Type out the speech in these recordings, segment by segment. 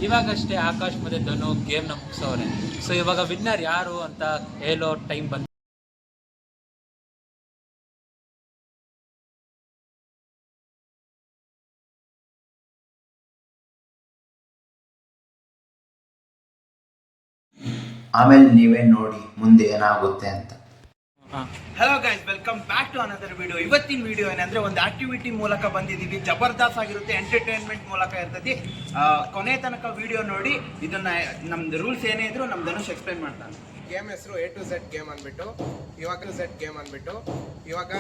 ಇವಾಗಷ್ಟೇ ಆಕಾಶ್ ಮತ್ತೆ ಧನು ಗೇಮ್ನ ಮುಗಿಸೋರೆ. ಸೊ ಇವಾಗ ವಿನ್ನರ್ ಯಾರು ಅಂತ ಹೇಳೋ ಟೈಮ್ ಬಂತು. ಆಮೇಲೆ ನೀವೇ ನೋಡಿ ಮುಂದೆ ಏನಾಗುತ್ತೆ ಅಂತ. Hello guys, welcome back to another video. ಇವತ್ತಿನ ವಿಡಿಯೋ ಏನಂದ್ರೆ ಒಂದು ಆಕ್ಟಿವಿಟಿ ಮೂಲಕ ಬಂದಿದ್ದೀವಿ. ಜಬರ್ದಸ್ತ್ ಆಗಿರುತ್ತೆ, ಎಂಟರ್ಟೈನ್ಮೆಂಟ್ ಮೂಲಕ ಇರ್ತೈತಿ. ಕೊನೆ ತನಕ ವಿಡಿಯೋ ನೋಡಿ. ಇದನ್ನ ನಮ್ದು ರೂಲ್ಸ್ ಏನೇ ಇದ್ರು ನಮ್ ಧನುಷ್ ಎಕ್ಸ್ಪ್ಲೈನ್ ಮಾಡ್ತಾನೆ. ಗೇಮ್ ಹೆಸರು A to Z ಗೇಮ್ ಅಂದ್ಬಿಟ್ಟು ಇವಾಗ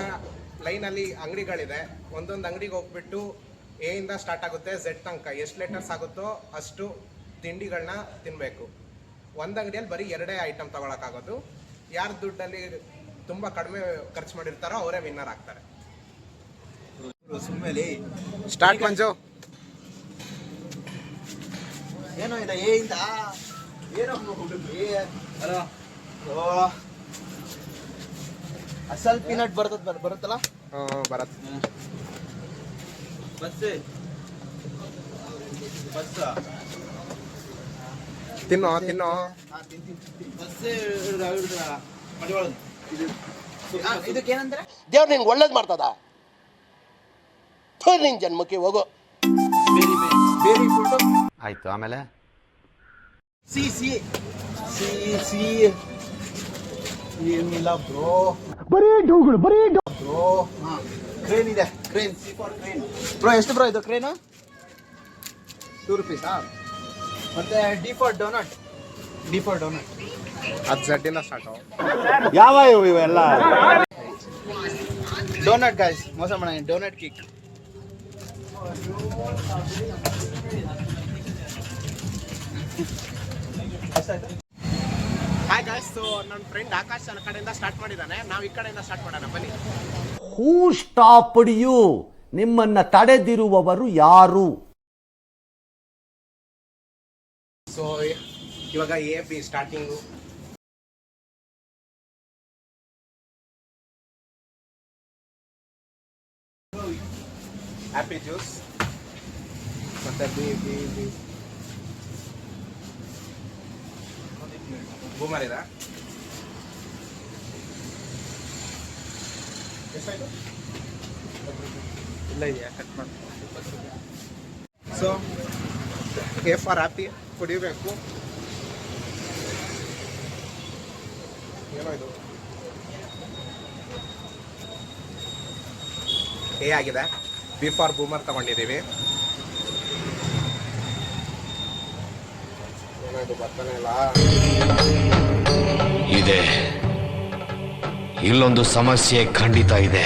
ಲೈನಲ್ಲಿ ಅಂಗಡಿಗಳಿದೆ. ಒಂದೊಂದು ಅಂಗಡಿಗೆ ಹೋಗ್ಬಿಟ್ಟು ಎ ಇಂದ ಸ್ಟಾರ್ಟ್ ಆಗುತ್ತೆ Z ತನಕ ಎಷ್ಟು ಲೆಟರ್ಸ್ ಆಗುತ್ತೋ ಅಷ್ಟು ತಿಂಡಿಗಳನ್ನ ತಿನ್ನಬೇಕು. ಒಂದು ಅಂಗಡಿಯಲ್ಲಿ ಬರೀ 2 ಐಟಮ್ ತಗೊಳಕ್ಕಾಗೋದು. ಯಾರ ದುಡ್ಡಲ್ಲಿ ತುಂಬ ಕಡಿಮೆ ಖರ್ಚು ಮಾಡಿರ್ತಾರೋ ಅವರೇ ವಿನ್ನರ್ ಆಗ್ತಾರೆ. ಸುಮ್ಮನೆ ಸ್ಟಾರ್ಟ್ ಮಂಜು. ಏನೋ ಇದೆ ಎ ಇಂದ ಏನೋ ಹಲೋ ಅಸಲ್ ಪೀನಟ್ ಬರುತ್ತಲ್ಲ ಬರತ್ತೆ. ಬಸ್ ತಿನ್ನೋ ಇದಕ್ಕೇನಂದ್ರೆ ದೇವ್ರು ನಿನ್ಗೆ ಒಳ್ಳೇದು ಮಾಡ್ತದ. ನಿನ್ ಜನ್ಮಕ್ಕೆ ಹೋಗೋ. ಬೇರೆ ಫುಡ್ ಆಯ್ತು. ಆಮೇಲೆ ಸಿ ಸಿ ಸಿ ಸಿ ಏನಿಲ್ಲ ಬ್ರೋ, ಬರೀ ಡೌಗಳು ಬ್ರೋ. ಕ್ರೇನ್ ಇದೆ, crane. C for crane. Bro ಎಷ್ಟು ಬ್ರೋ ಇದು ಕ್ರೇನು? 2 ರೂಪೀಸಾ? ಮತ್ತೆ ಡಿ ಫಾರ್ ಡೋನಟ್. ಅದು Z ಇಂದ ಸ್ಟಾರ್ಟ್. ಯಾವ ಇವೆಲ್ಲ ಡೋನಟ್ ಗೈಸ್, ಮೋಸ ಮಾಡ. Doughnut cake. Hi guys, so ನನ್ನ ಫ್ರೆಂಡ್ ಆಕಾಶ್ ನನ್ನ ಕಡೆಯಿಂದ ಸ್ಟಾರ್ಟ್ ಮಾಡಿದ್ದಾನೆ. ನಾವು ಈ ಕಡೆಯಿಂದ ಸ್ಟಾರ್ಟ್ ಮಾಡೋಣ ಬನ್ನಿ. ಹೂ ಸ್ಟಾಪ್ಡ್ ಯು? ನಿಮ್ಮನ್ನ ತಡೆದಿರುವವರು ಯಾರು? ಸೊ ಇವಾಗ A B starting. Happy juice ಮತ್ತೆ ಬಿ ಬೂಮರ್ ಇದೆ. ಎಷ್ಟಾಯ್ತು? ಇಲ್ಲ ಇದೆಯಾ? ಕಟ್ ಮಾಡಿ. ಸೊ A ಫಾರ್ ಹ್ಯಾಪಿ ಕುಡಿಬೇಕು. ಏನೋ ಇದು A ಆಗಿದೆ. B ಫಾರ್ ಬೂಮರ್ ತಗೊಂಡಿದ್ದೀವಿ. ಏನೋ ಇದು ಬರ್ತಾನೆ ಇಲ್ಲ. ಇದೆ, ಇಲ್ಲೊಂದು ಸಮಸ್ಯೆ ಖಂಡಿತ ಇದೆ.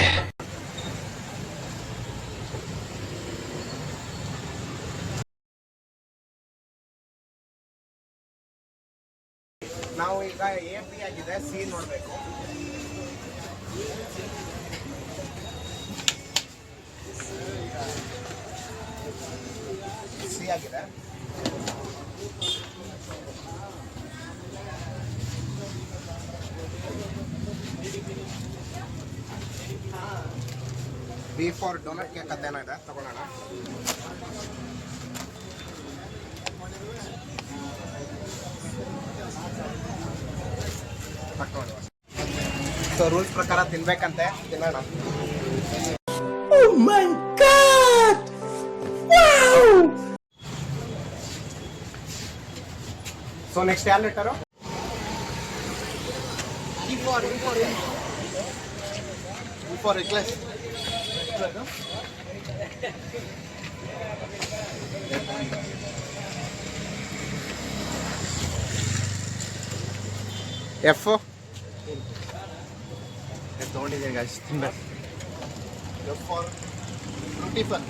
ನಾವು ಈಗ A B ಆಗಿದೆ, C ನೋಡಬೇಕು. C ಆಗಿದೆ. B ಫಾರ್ ಡೋನಟ್ ಕೇಕ್ ಅದೇನೋ ಇದೆ, ತಗೊಳ್ಳೋಣ. ಸೊ ರೂಲ್ಸ್ ಪ್ರಕಾರ ತಿನ್ಬೇಕಂತೆ, ತಿನ್ನೋಣ. ಸೊ ನೆಕ್ಸ್ಟ್ ಯಾವ letter? E for necklace. F ತಗೊಂಡಿದ್ದೀನಿ ಗಾಯ್ಸ್, ತಿನ್ಬೇಕು. F for Fruity-Fun.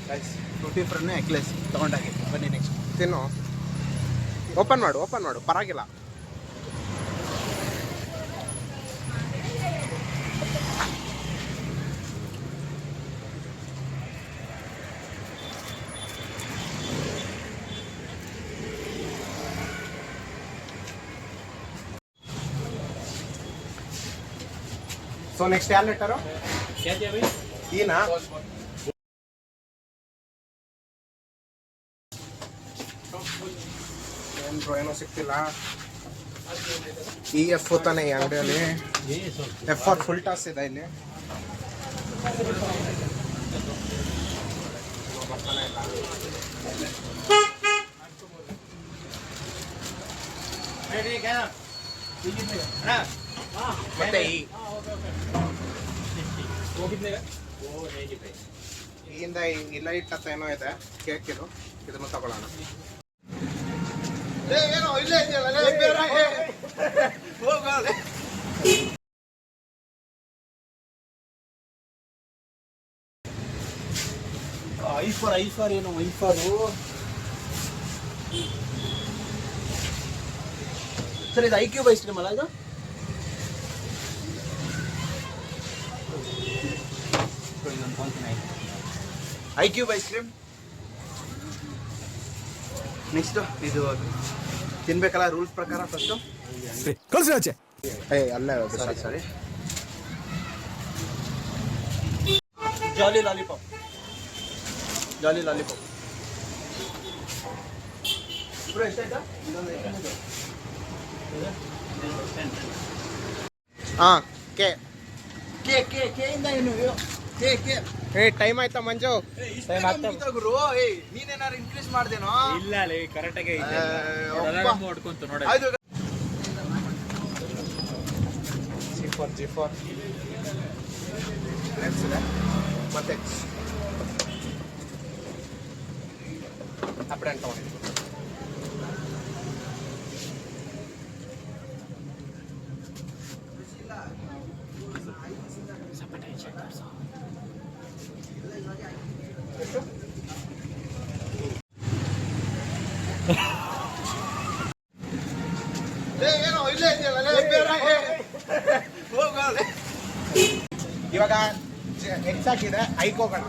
Guys Fruity-Fun necklace ತಗೊಂಡಾಗಿ ಬನ್ನಿ. ನೆಕ್ಸ್ಟ್ ತಿನ್ನು. ಓಪನ್ ಮಾಡು ಪರವಾಗಿಲ್ಲ. ಸೊ ನೆಕ್ಸ್ಟ್ ಯಾವ ಲೆಟರು ಈನಾ? ಏನೋ ಸಿಗ್ತಿಲ್ಲ. ಈ ಎಫ್ ತಾನೆ ಈ ಅಂಗಡಿಯಲ್ಲಿ. ಎಫ್ ಫಾರ್ ಫುಲ್ ಟಾಸ್ ಇದೆ ಇಲ್ಲಿ. ಮತ್ತೆ ಈಗಿಂದ ಈ ಲೈಟ್ ಅಂತ ಏನೋ ಇದೆ ಕೇಕ್ ಇದು, ಇದನ್ನು ತಗೊಳ್ಳೋಣ. ಏನೋ ಇಲ್ಲೇ ಇದೆಯಲ್ಲ ಐಫರ್ ಏನು ಐಫರು ಸರ್, ಇದು ಐಕ್ಯೂಬ್ ಐಸ್ ಕ್ರೀಮ್ ಅಲ್ಲ ಇದು? ಐಕ್ಯೂಬ್ ಐಸ್ ಕ್ರೀಮ್. ನೆಕ್ಸ್ಟ್ ಇದು ತಿನ್ಬೇಕಲ್ಲ ರೂಲ್ಸ್ ಪ್ರಕಾರ. ಫಸ್ಟು ಅಲ್ಲೇ ಸಾರಿ ಜಾಲಿ ಲಾಲಿಪಾಪ್. ಎಷ್ಟಾಯ್ತಾ? ಹಾಂ ಕೆ ಕೆ ಕೆ ಕೆ ಇಂದ ಏನು ಕೆ ಕೆ. ಟೈಮ್ ಆಯ್ತಾ ಮಂಜು? ಗುರು ನೀನೇನಾರು ಇನ್ಕ್ರೀಸ್ ಮಾಡ್ದೇನೋ? ಇಲ್ಲ ಕರೆಕ್ಟಾಗಿ ನೋಡ್ಕೊಂತು ನೋಡಿ. G4 ಮತ್ತೆ ಅಪ್ಪಡೆ ಅಂತ ಏನೋ ಇಲ್ಲೇ ಇದೆಯಲ್ಲ ಇವಾಗ ಹೆಚ್ಚಾಗಿದೆ ಐಕ್ ಹೋಗೋಣ.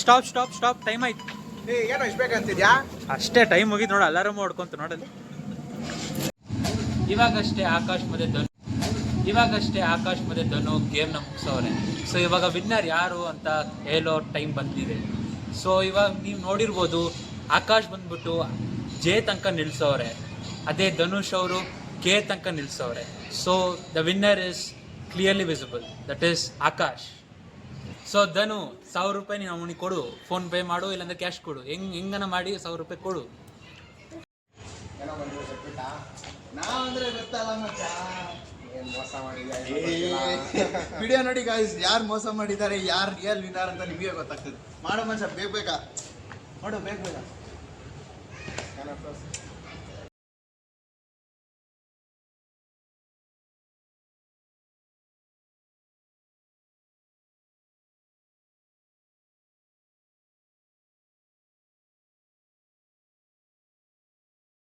ಸ್ಟಾಪ್ ಟೈಮ್ ಆಯ್ತು. ಏನೋ ಇಷ್ಟ ಬೇಕಂತಿದ್ಯಾ? ಅಷ್ಟೇ ಟೈಮ್ ಮುಗಿದ್ ನೋಡ, ಅಲಾರಾಮ್ ಹೊಡ್ಕೊಂತ ನೋಡಲ್ಲಿ. ಇವಾಗಷ್ಟೇ ಆಕಾಶ್ ಮತ್ತೆ ಧನು ಗೇಮ್ನ ಮುಗಿಸೋರೆ. ಸೊ ಇವಾಗ ವಿನ್ನರ್ ಯಾರು ಅಂತ ಹೇಳೋ ಟೈಮ್ ಬಂದಿದೆ. ಸೊ ಇವಾಗ ನೀವು ನೋಡಿರ್ಬೋದು, ಆಕಾಶ್ ಬಂದ್ಬಿಟ್ಟು ಜೆ ತನಕ ನಿಲ್ಸೋರೆ, ಅದೇ ಧನುಷ್ ಅವರು ಕೆ ತನಕ ನಿಲ್ಸೋರೆ. So the winner is clearly visible, that is Akash. So Dhanu 1000 ರೂಪಾಯಿ ನೀನು ಅವನಿಗೆ ಕೊಡು, ಫೋನ್ ಪೇ ಮಾಡು, ಇಲ್ಲಾಂದ್ರೆ ಕ್ಯಾಶ್ ಕೊಡು, ಹೆಂಗನ ಮಾಡಿ 1000 ರೂಪಾಯಿ ಕೊಡು. ನಾವಂದ್ರೆ ಗೊತ್ತಲ್ಲ ಮಚ್ಚ, ಮೋಸ ಮಾಡಿದ್ಯಾ? ವಿಡಿಯೋ ನೋಡಿ ಗಾಯ್ಸ್, ಯಾರು ಮೋಸ ಮಾಡಿದ್ದಾರೆ, ಯಾರು ರಿಯಲ್ ವಿನ್ನರ್ ಅಂತ ನಿಮಗೆ ಗೊತ್ತಾಗ್ತದೆ. ಮಾಡೋ ಮನುಷ್ಯ ಬೇಗ ನೋಡು, ಬೇಗ